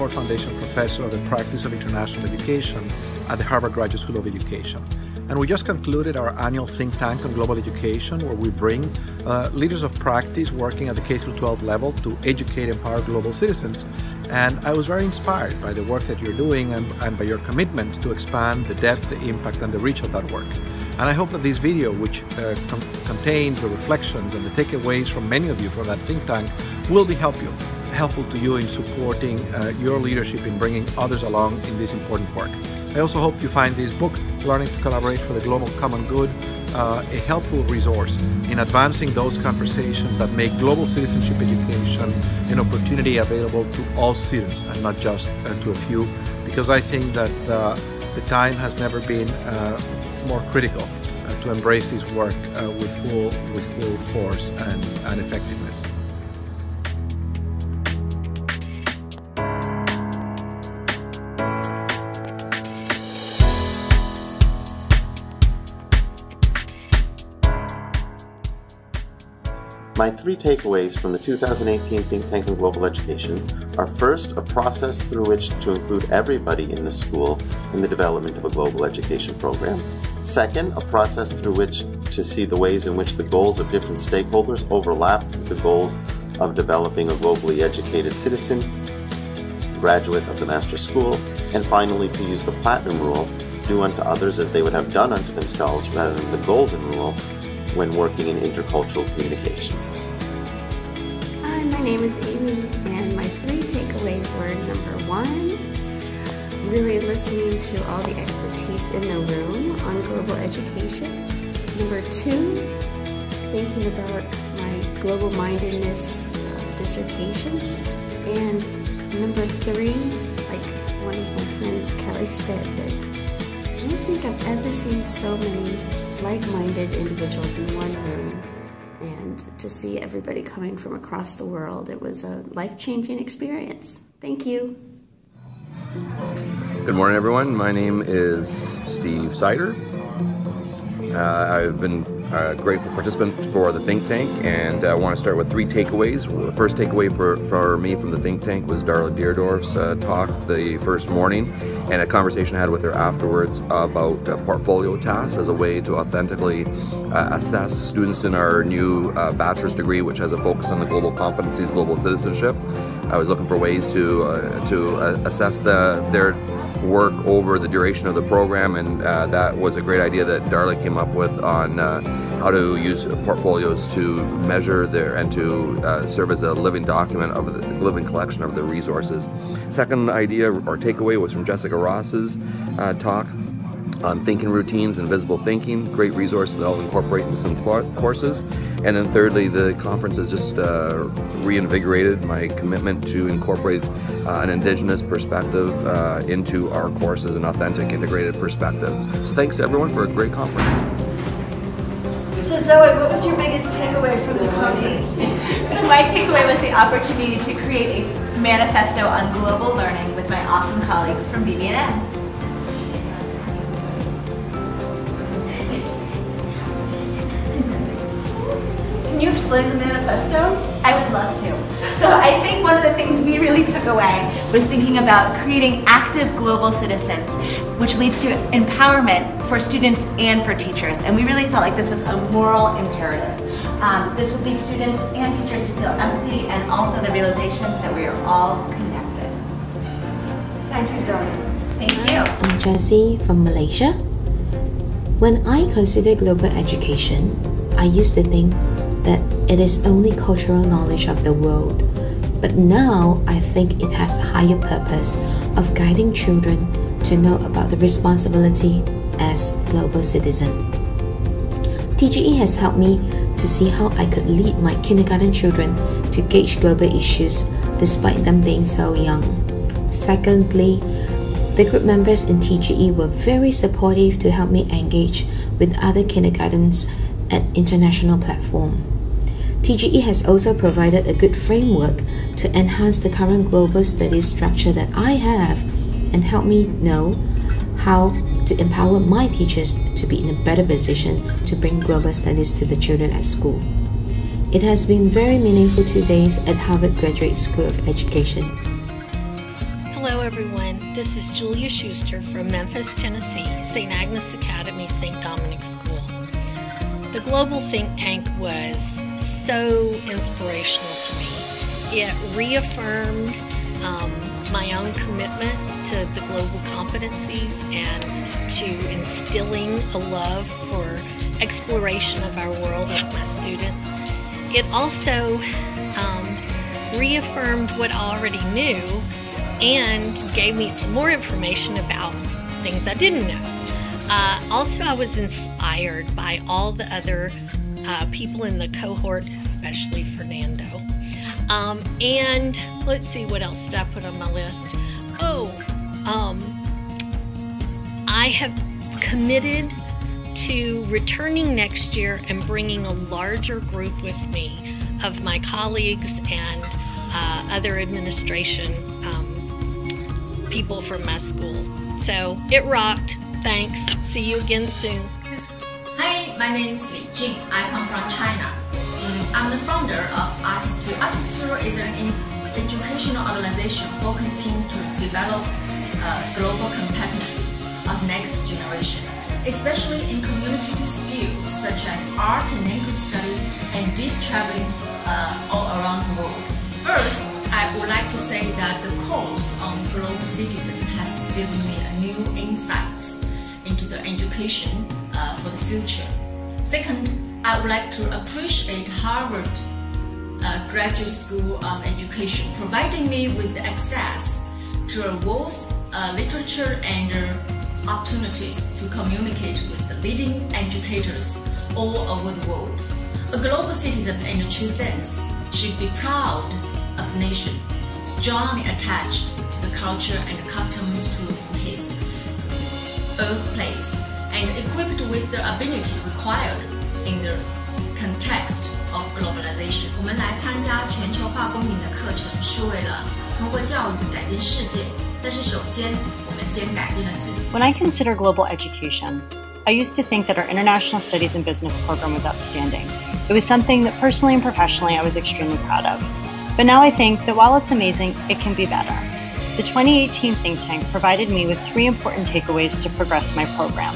Ford Foundation Professor of the Practice of International Education at the Harvard Graduate School of Education. And we just concluded our annual think tank on global education, where we bring leaders of practice working at the K-12 level to educate and empower global citizens. And I was very inspired by the work that you're doing and by your commitment to expand the depth, the impact, and the reach of that work. And I hope that this video, which contains the reflections and the takeaways from many of you from that think tank, will be helpful to you in supporting your leadership in bringing others along in this important work. I also hope you find this book, Learning to Collaborate for the Global Common Good, a helpful resource in advancing those conversations that make global citizenship education an opportunity available to all students and not just to a few, because I think that the time has never been more critical to embrace this work with full force and effectiveness. My three takeaways from the 2018 Think Tank on Global Education are: first, a process through which to include everybody in the school in the development of a global education program. Second, a process through which to see the ways in which the goals of different stakeholders overlap with the goals of developing a globally educated citizen, graduate of the master school. And finally, to use the platinum rule, do unto others as they would have done unto themselves, rather than the golden rule, when working in intercultural communications. Hi, my name is Amy, and my three takeaways were: number one, really listening to all the expertise in the room on global education. Number two, thinking about my global mindedness dissertation. And number three, like one of my friends, Kelly, said, that I don't think I've ever seen so many like-minded individuals in one room, and to see everybody coming from across the world, it was a life-changing experience. Thank you. Good morning, everyone. My name is Steve Sider. I've been a grateful participant for the think tank, and I want to start with three takeaways. The first takeaway for me from the think tank was Darla Deerdorf's talk the first morning, and a conversation I had with her afterwards about portfolio tasks as a way to authentically assess students in our new bachelor's degree, which has a focus on the global competencies, global citizenship. I was looking for ways to assess their work over the duration of the program, and that was a great idea that Darla came up with on how to use portfolios to measure and to serve as a living document of the living collection of the resources. Second idea or takeaway was from Jessica Ross's talk on thinking routines and visible thinking, great resource that I'll incorporate into some courses. And then thirdly, the conference has just reinvigorated my commitment to incorporate an Indigenous perspective into our courses, an authentic integrated perspective. So thanks to everyone for a great conference. So Zoe, what was your biggest takeaway from the conference? So my takeaway was the opportunity to create a manifesto on global learning with my awesome colleagues from BB&M. Can you explain the manifesto? I would love to. So I think one of the things we really took away was thinking about creating active global citizens, which leads to empowerment for students and for teachers. And we really felt like this was a moral imperative. This would lead students and teachers to feel empathy and also the realization that we are all connected. Thank you, Zoe. Thank you. I'm Jessie from Malaysia. When I consider global education, I used to think that it is only cultural knowledge of the world. But now I think it has a higher purpose of guiding children to know about the responsibility as global citizen. TGE has helped me to see how I could lead my kindergarten children to gauge global issues despite them being so young. Secondly, the group members in TGE were very supportive to help me engage with other kindergartens at international platform. TGE has also provided a good framework to enhance the current global studies structure that I have and help me know how to empower my teachers to be in a better position to bring global studies to the children at school. It has been very meaningful 2 days at Harvard Graduate School of Education. everyone. This is Julia Schuster from Memphis, Tennessee, St. Agnes Academy, St. Dominic School. The Global Think Tank was so inspirational to me. It reaffirmed my own commitment to the global competencies and to instilling a love for exploration of our world with my students. It also reaffirmed what I already knew and gave me some more information about things I didn't know. Also, I was inspired by all the other people in the cohort, especially Fernando. And let's see, what else did I put on my list? I have committed to returning next year and bringing a larger group with me of my colleagues and other administration people from my school. So it rocked. Thanks. See you again soon. Hi, my name is Li Jing. I come from China. I'm the founder of Artist Tour. Artist Tour is an educational organization focusing to develop global competency of next generation, especially in community skills such as art and language study and deep traveling all around the world. First, I would like to say that the course on global citizen has given me a new insights into the education for the future. Second, I would like to appreciate Harvard Graduate School of Education, providing me with the access to a vast literature and opportunities to communicate with the leading educators all over the world. A global citizen in a true sense should be proud of nation, strongly attached to the culture and customs to his birthplace, and equipped with the ability required in the context of globalization. 我们来参加全球化公民的课程，是为了通过教育改变世界。但是首先，我们先改变了自己。 When I consider global education, I used to think that our International Studies and Business program was outstanding. It was something that personally and professionally I was extremely proud of. But now I think that while it's amazing, it can be better. The 2018 think tank provided me with 3 important takeaways to progress my program.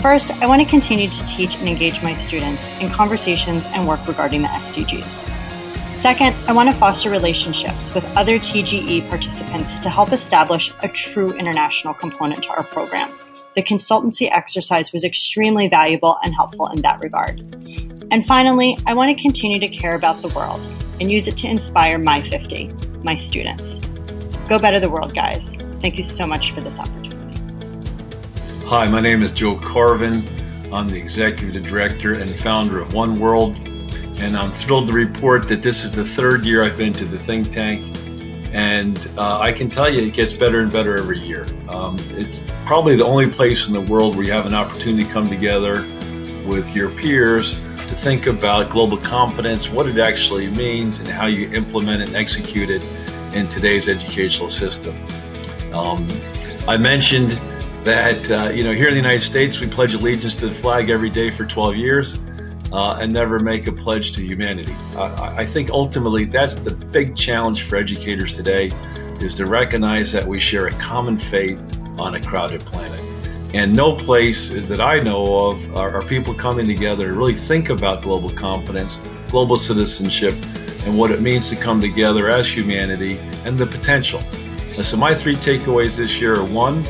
First, I want to continue to teach and engage my students in conversations and work regarding the SDGs. Second, I want to foster relationships with other TGE participants to help establish a true international component to our program. The consultancy exercise was extremely valuable and helpful in that regard. And finally, I want to continue to care about the world and use it to inspire my 50, my students. Go better the world, guys. Thank you so much for this opportunity. Hi, my name is Joe Carvin. I'm the Executive Director and founder of One World, and I'm thrilled to report that this is the 3rd year I've been to the think tank, and I can tell you it gets better and better every year. It's probably the only place in the world where you have an opportunity to come together with your peers to think about global competence, what it actually means, and how you implement and execute it in today's educational system. I mentioned that here in the United States we pledge allegiance to the flag every day for 12 years and never make a pledge to humanity. I think ultimately that's the big challenge for educators today, is to recognize that we share a common fate on a crowded planet. And no place that I know of are people coming together to really think about global competence, global citizenship, and what it means to come together as humanity and the potential. So my 3 takeaways this year are: 1,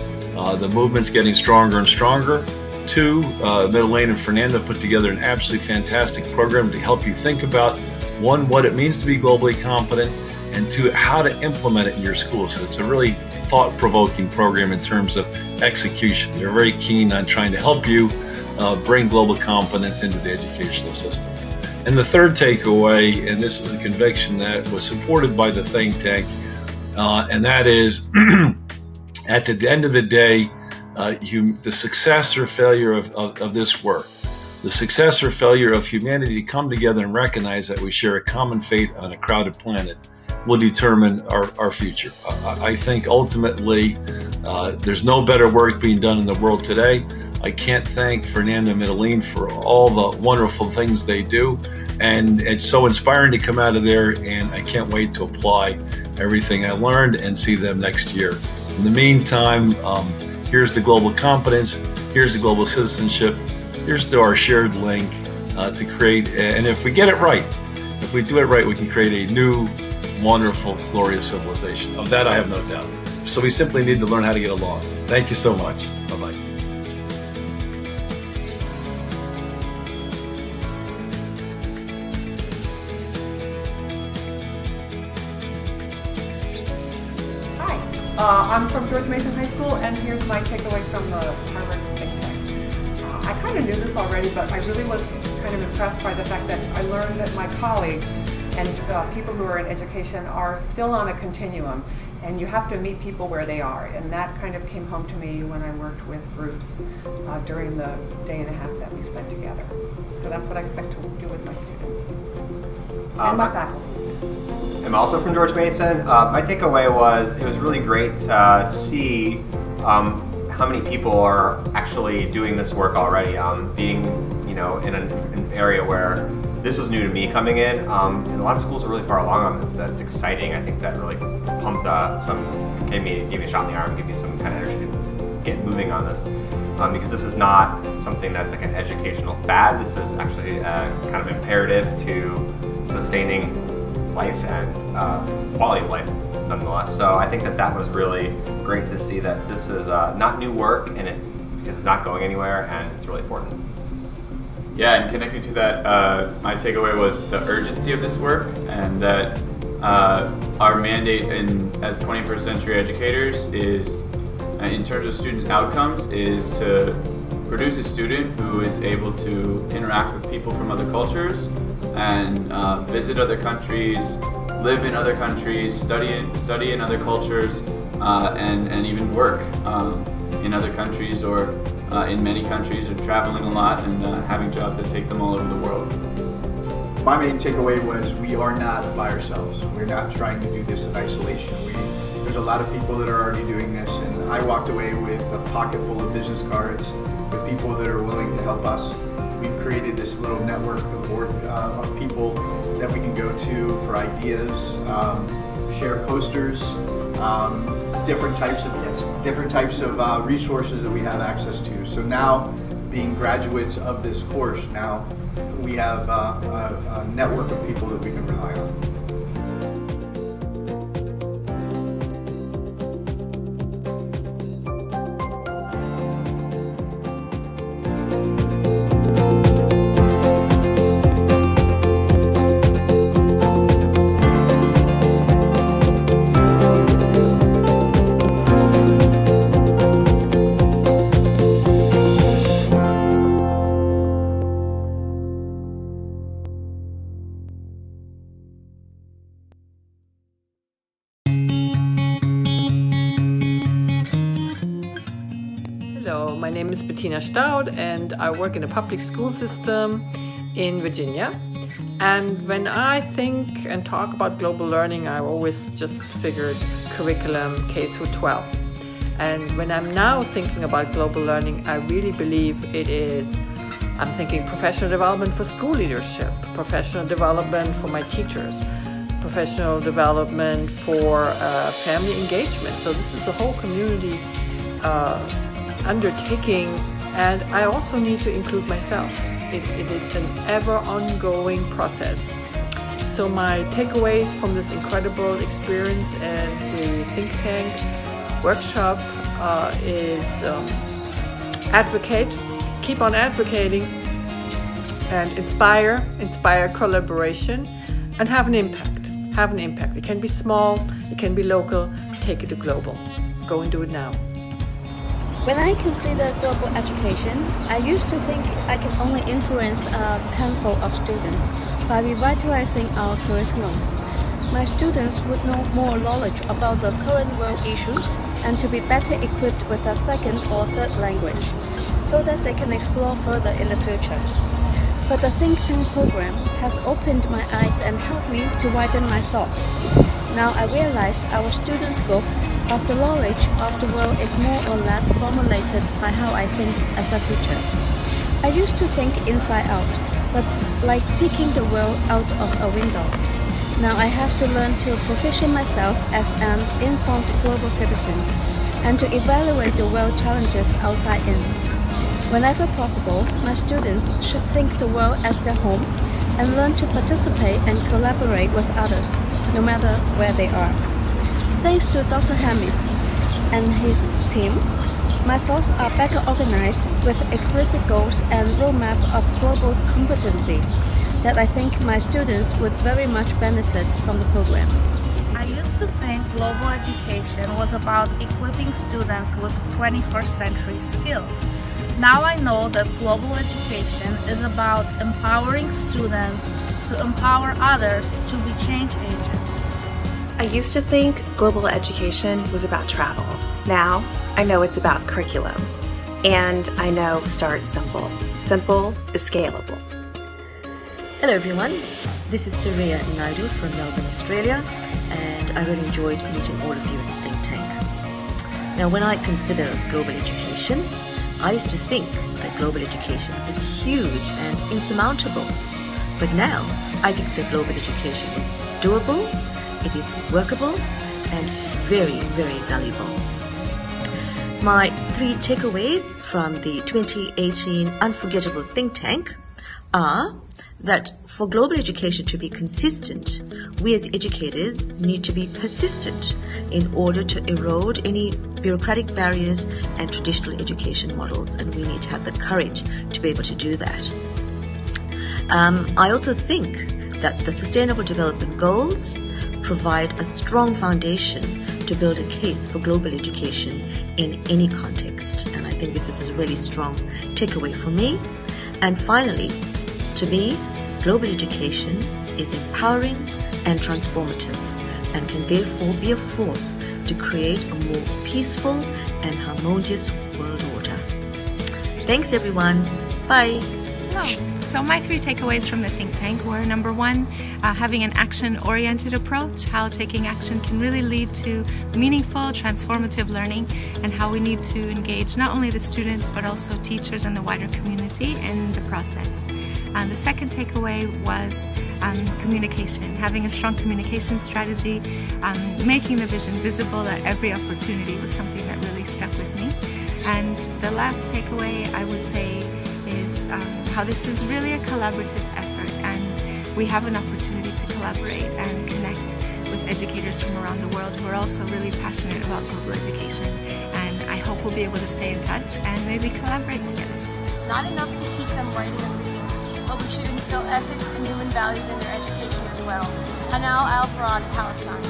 the movement's getting stronger and stronger. 2, Madeleine and Fernando put together an absolutely fantastic program to help you think about, 1, what it means to be globally competent, and 2, how to implement it in your school. So it's a really thought-provoking program in terms of execution. They're very keen on trying to help you bring global competence into the educational system. And the 3rd takeaway, and this is a conviction that was supported by the think tank, and that is at the end of the day, the success or failure of this work, the success or failure of humanity to come together and recognize that we share a common fate on a crowded planet will determine our future. I think ultimately there's no better work being done in the world today. I can't thank Fernando and Madeleine for all the wonderful things they do, and it's so inspiring to come out of there, and I can't wait to apply everything I learned and see them next year In the meantime, here's the global competence, here's the global citizenship, here's to our shared link to create, and if we get it right, if we do it right, we can create a new, wonderful, glorious civilization. Of that I have no doubt. So we simply need to learn how to get along. Thank you so much. Bye-bye. I'm from George Mason High School, and here's my takeaway from the Harvard think tank. I kind of knew this already, but I really was kind of impressed by the fact that I learned that my colleagues and people who are in education are still on a continuum, and you have to meet people where they are, and that kind of came home to me when I worked with groups during the day and a half that we spent together. So that's what I expect to do with my students and my faculty. I'm also from George Mason. My takeaway was it was really great to see how many people are actually doing this work already. Being, in an area where this was new to me coming in, and a lot of schools are really far along on this. That's exciting. I think that really pumped gave me a shot in the arm, gave me some kind of energy to get moving on this. Because this is not something that's like an educational fad. This is actually kind of imperative to sustaining life and quality of life nonetheless. So I think that was really great to see that this is not new work, and because it's not going anywhere, and it's really important. Yeah, and connecting to that, my takeaway was the urgency of this work, and that our mandate as 21st century educators is, in terms of students' outcomes, is to produce a student who is able to interact with people from other cultures and visit other countries, live in other countries, study in other cultures, and even work in other countries or in many countries, or traveling a lot and having jobs that take them all over the world. My main takeaway was we are not by ourselves. We're not trying to do this in isolation. There's a lot of people that are already doing this, and I walked away with a pocket full of business cards with people that are willing to help us. We've created this little network of people that we can go to for ideas, share posters, different types of resources that we have access to. So now, being graduates of this course, now we have a network of people that we can rely on. Hello, my name is Bettina Staud, and I work in a public school system in Virginia. And when I think and talk about global learning, I always just figured curriculum K through 12. And when I'm now thinking about global learning, I really believe I'm thinking professional development for school leadership, professional development for my teachers, professional development for family engagement. So this is a whole community undertaking, and I also need to include myself. It is an ever ongoing process. So my takeaways from this incredible experience and the think tank workshop is advocate, keep on advocating, and inspire collaboration, and have an impact. It can be small, it can be local, take it to global. Go and do it now. When I consider global education, I used to think I can only influence a handful of students by revitalizing our curriculum. My students would know more knowledge about the current world issues and to be better equipped with a second or third language, so that they can explore further in the future. But the Think Tank program has opened my eyes and helped me to widen my thoughts. Now I realize our students' scope of the knowledge of the world is more or less formulated by how I think as a teacher. I used to think inside out, but like peeking the world out of a window. Now I have to learn to position myself as an informed global citizen. and to evaluate the world challenges outside in. Whenever possible, my students should think the world as their home and learn to participate and collaborate with others, no matter where they are. Thanks to Dr. Hamis and his team, my thoughts are better organized with explicit goals and roadmap of global competency that I think my students would very much benefit from the program. I used to think global education was about equipping students with 21st century skills. Now I know that global education is about empowering students to empower others to be change agents. I used to think global education was about travel. Now I know it's about curriculum. And I know start simple. Simple is scalable. Hello everyone, this is Surya Naidu from Melbourne, Australia, and I really enjoyed meeting all of you in the think tank. Now when I consider global education, I used to think that global education was huge and insurmountable. But now I think that global education is doable, it is workable, and very, very valuable. My 3 takeaways from the 2018 Unforgettable Think Tank are that for global education to be consistent, we as educators need to be persistent in order to erode any bureaucratic barriers and traditional education models, and we need to have the courage to be able to do that. I also think that the Sustainable Development Goals provide a strong foundation to build a case for global education in any context, and I think this is a really strong takeaway for me. And finally, to me, global education is empowering and transformative and can therefore be a force to create a more peaceful and harmonious world order. Thanks everyone. Bye. Hello. So my 3 takeaways from the think tank were: number 1, having an action-oriented approach, how taking action can really lead to meaningful, transformative learning, and how we need to engage not only the students but also teachers and the wider community in the process. The second takeaway was communication, having a strong communication strategy, making the vision visible at every opportunity was something that really stuck with me. And the last takeaway I would say is how this is really a collaborative effort, and we have an opportunity to collaborate and connect with educators from around the world who are also really passionate about global education, and I hope we'll be able to stay in touch and maybe collaborate together. It's not enough to teach them writing and reading, but we should instill ethics and human values in their education as well. Hanal al-Farad, Palestine.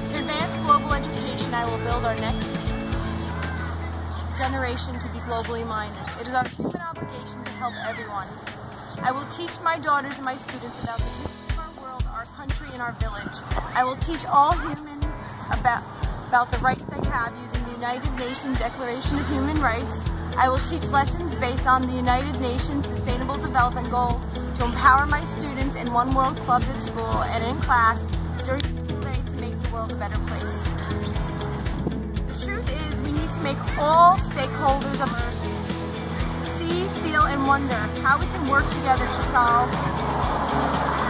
To advance global education, I will build our next generation to be globally minded. It is our human obligation to help everyone. I will teach my daughters and my students about the history of our world, our country, and our village. I will teach all humans about the rights they have using the United Nations Declaration of Human Rights. I will teach lessons based on the United Nations Sustainable Development Goals to empower my students in One World clubs at school and in class during the school day to make the world a better place. The truth is, we need to make all stakeholders of Earth see, feel, and wonder how we can work together to solve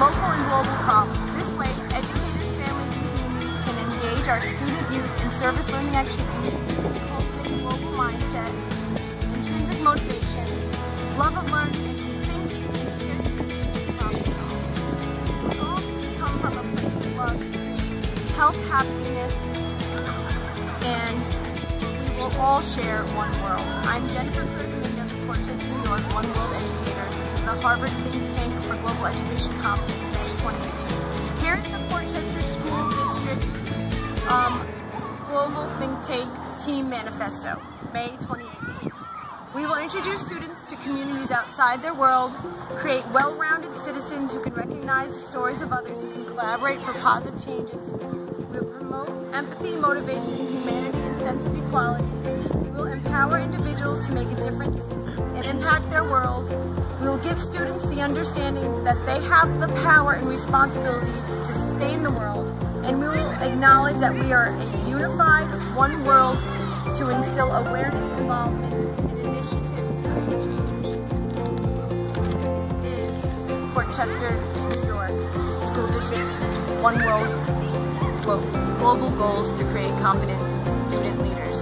local and global problems. This way, educators, families, and communities can engage our student youth in service learning activities to cultivate a global mindset, intrinsic motivation, love of learning, and to think and problem solve. We all come from a place of love to create health, happiness, and we will all share one world. I'm Jennifer Kurtman of Portchester, New York, One World Educator. This is the Harvard Think Tank for Global Education Conference, May 2018. Here is the Portchester School District Global Think Tank Team Manifesto, May 2018. We will introduce students to communities outside their world, create well-rounded citizens who can recognize the stories of others who can collaborate for positive changes. We will promote empathy, motivation, humanity, and sense of equality. We will empower individuals to make a difference and impact their world. We will give students the understanding that they have the power and responsibility to sustain the world. And we will acknowledge that we are a unified, one world to instill awareness, involvement, and initiative to create change. Is Portchester, New York, School District, One World, Global Goals to create competent student leaders.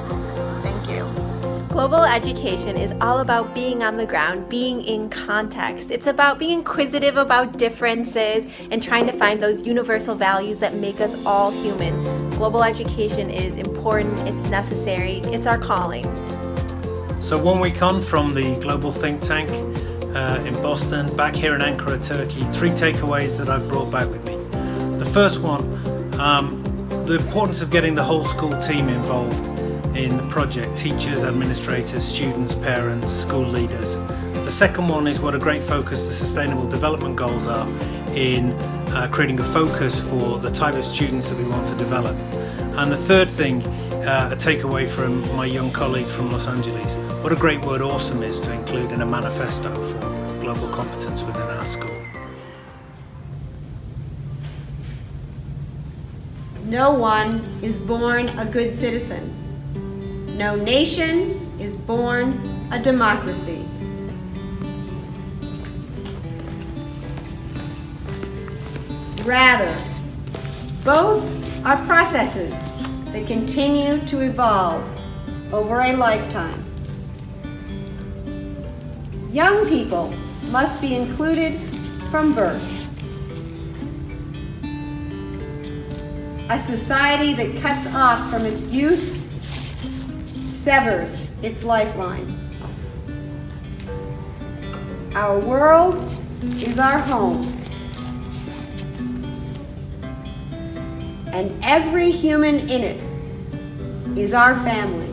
Global education is all about being on the ground, being in context. It's about being inquisitive about differences and trying to find those universal values that make us all human. Global education is important, it's necessary, it's our calling. So 1 week on from the Global Think Tank in Boston, back here in Ankara, Turkey, 3 takeaways that I've brought back with me. The first one, the importance of getting the whole school team involved in the project, teachers, administrators, students, parents, school leaders. The second one is what a great focus the Sustainable Development Goals are in creating a focus for the type of students that we want to develop. And the third thing, a takeaway from my young colleague from Los Angeles, what a great word awesome is to include in a manifesto for global competence within our school. No one is born a good citizen. No nation is born a democracy. Rather, both are processes that continue to evolve over a lifetime. Young people must be included from birth. A society that cuts off from its youth severs its lifeline. Our world is our home, and every human in it is our family.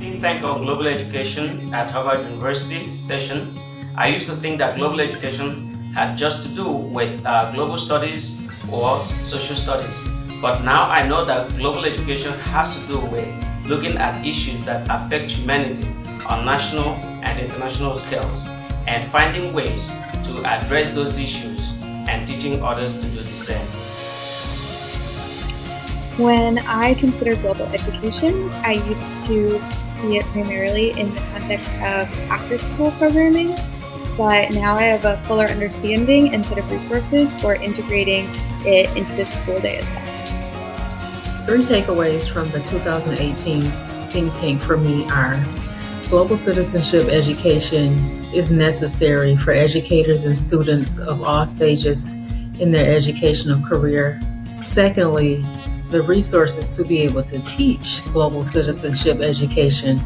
Think Tank on Global Education at Harvard University session, I used to think that global education had just to do with global studies or social studies. But now I know that global education has to do with looking at issues that affect humanity on national and international scales and finding ways to address those issues and teaching others to do the same. When I consider global education, I used to see it primarily in the context of after-school programming, but now I have a fuller understanding and set of resources for integrating it into the school day itself. 3 takeaways from the 2018 Think Tank for me are: global citizenship education is necessary for educators and students of all stages in their educational career. Secondly, the resources to be able to teach global citizenship education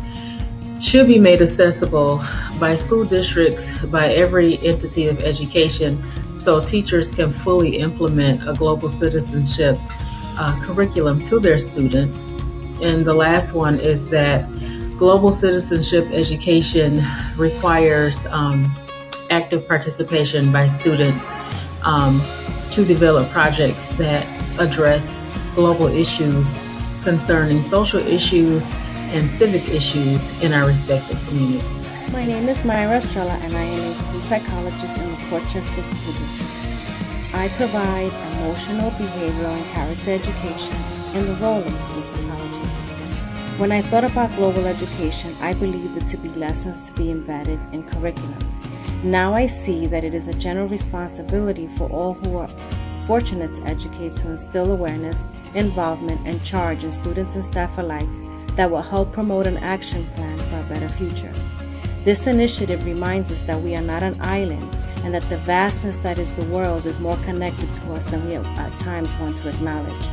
should be made accessible by school districts, by every entity of education, so teachers can fully implement a global citizenship curriculum to their students. And the last one is that global citizenship education requires active participation by students to develop projects that address global issues concerning social issues and civic issues in our respective communities. My name is Myra Estrella and I am a school psychologist in the Portchester School District. I provide emotional, behavioral, and character education in the role of a school psychologist. When I thought about global education, I believed it to be lessons to be embedded in curriculum. Now I see that it is a general responsibility for all who are fortunate to educate to instill awareness, involvement, and charge in students and staff alike that will help promote an action plan for a better future. This initiative reminds us that we are not an island and that the vastness that is the world is more connected to us than we at times want to acknowledge.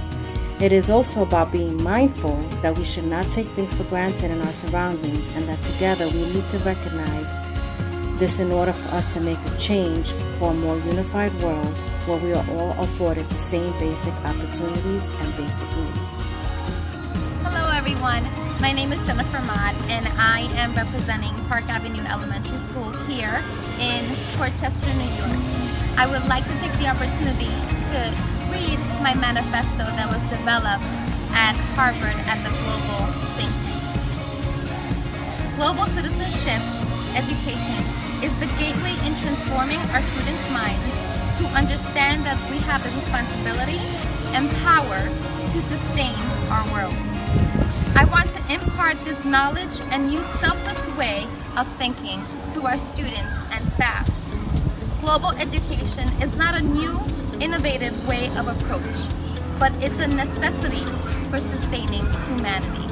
It is also about being mindful that we should not take things for granted in our surroundings and that together we need to recognize this in order for us to make a change for a more unified world where we are all afforded the same basic opportunities and basic needs. Hello everyone, my name is Jennifer Mott and I am representing Park Avenue Elementary School here in Portchester, New York. I would like to take the opportunity to read my manifesto that was developed at Harvard at the Global Think Tank. Global citizenship education is the gateway in transforming our students' minds to understand that we have the responsibility and power to sustain our world. I want to impart this knowledge and new selfless way of thinking to our students and staff. Global education is not a new, innovative way of approach. but it's a necessity for sustaining humanity.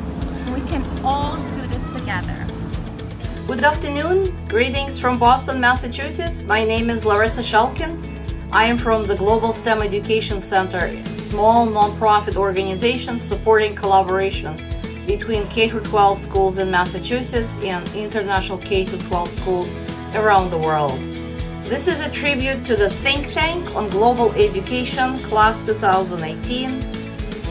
We can all do this together. Good afternoon. Greetings from Boston, Massachusetts. My name is Larissa Shelkin. I am from the Global STEM Education Center, a small non-profit organization supporting collaboration between K-12 schools in Massachusetts and international K-12 schools around the world. This is a tribute to the think tank on global education, class 2018.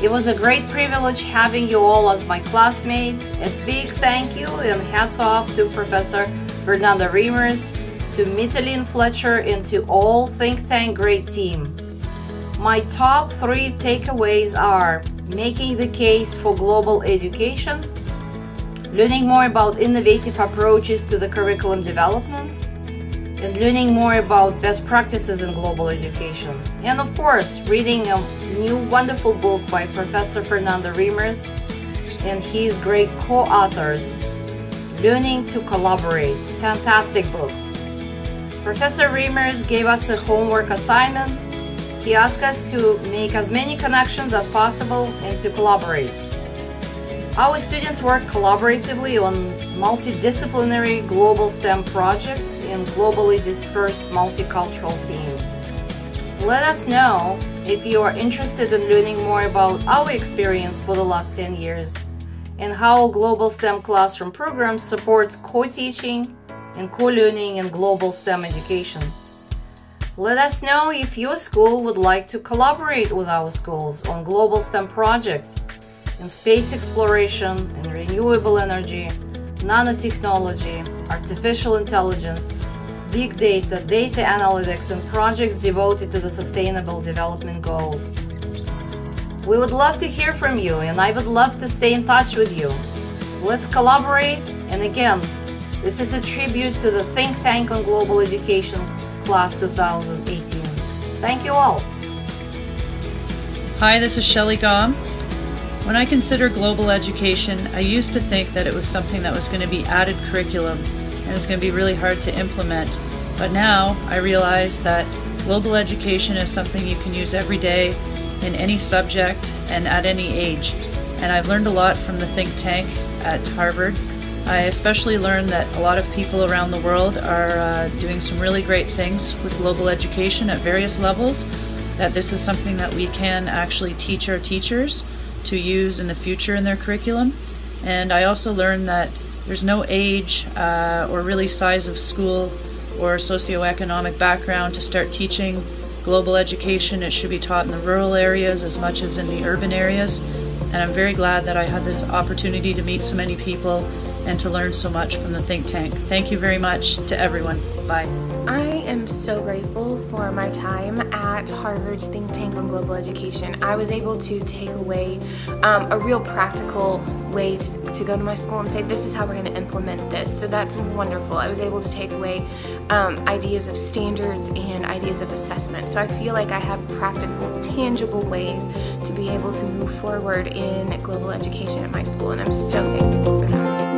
It was a great privilege having you all as my classmates. A big thank you and hats off to Professor Fernanda Reimers, to Mitaline Fletcher, and to all think tank great team. My top 3 takeaways are making the case for global education, learning more about innovative approaches to the curriculum development, and learning more about best practices in global education. And of course, reading a new wonderful book by Professor Fernanda Reimers and his great co-authors, Learning to Collaborate. Fantastic book. Professor Reimers gave us a homework assignment. He asked us to make as many connections as possible and to collaborate. Our students work collaboratively on multidisciplinary global STEM projects in globally dispersed multicultural teams. Let us know if you are interested in learning more about our experience for the last 10 years and how global STEM classroom programs supports co-teaching and co-learning in global STEM education. Let us know if your school would like to collaborate with our schools on global STEM projects in space exploration and renewable energy, nanotechnology, artificial intelligence, big data, data analytics, and projects devoted to the Sustainable Development Goals. We would love to hear from you, and I would love to stay in touch with you. Let's collaborate, and again, this is a tribute to the think tank on global education, class 2018. Thank you all. Hi, this is Shelley Gaum. When I consider global education, I used to think that it was something that was going to be added curriculum and it was going to be really hard to implement. But now I realize that global education is something you can use every day in any subject and at any age. And I've learned a lot from the think tank at Harvard. I especially learned that a lot of people around the world are doing some really great things with global education at various levels, that this is something that we can actually teach our teachers to use in the future in their curriculum. And I also learned that there's no age or really size of school or socioeconomic background to start teaching global education. It should be taught in the rural areas as much as in the urban areas. And I'm very glad that I had the opportunity to meet so many people and to learn so much from the think tank. Thank you very much to everyone. Bye. I am so grateful for my time at Harvard's think tank on global education. I was able to take away a real practical way to go to my school and say, this is how we're going to implement this. So that's wonderful. I was able to take away ideas of standards and ideas of assessment. So I feel like I have practical, tangible ways to be able to move forward in global education at my school, and I'm so thankful for that.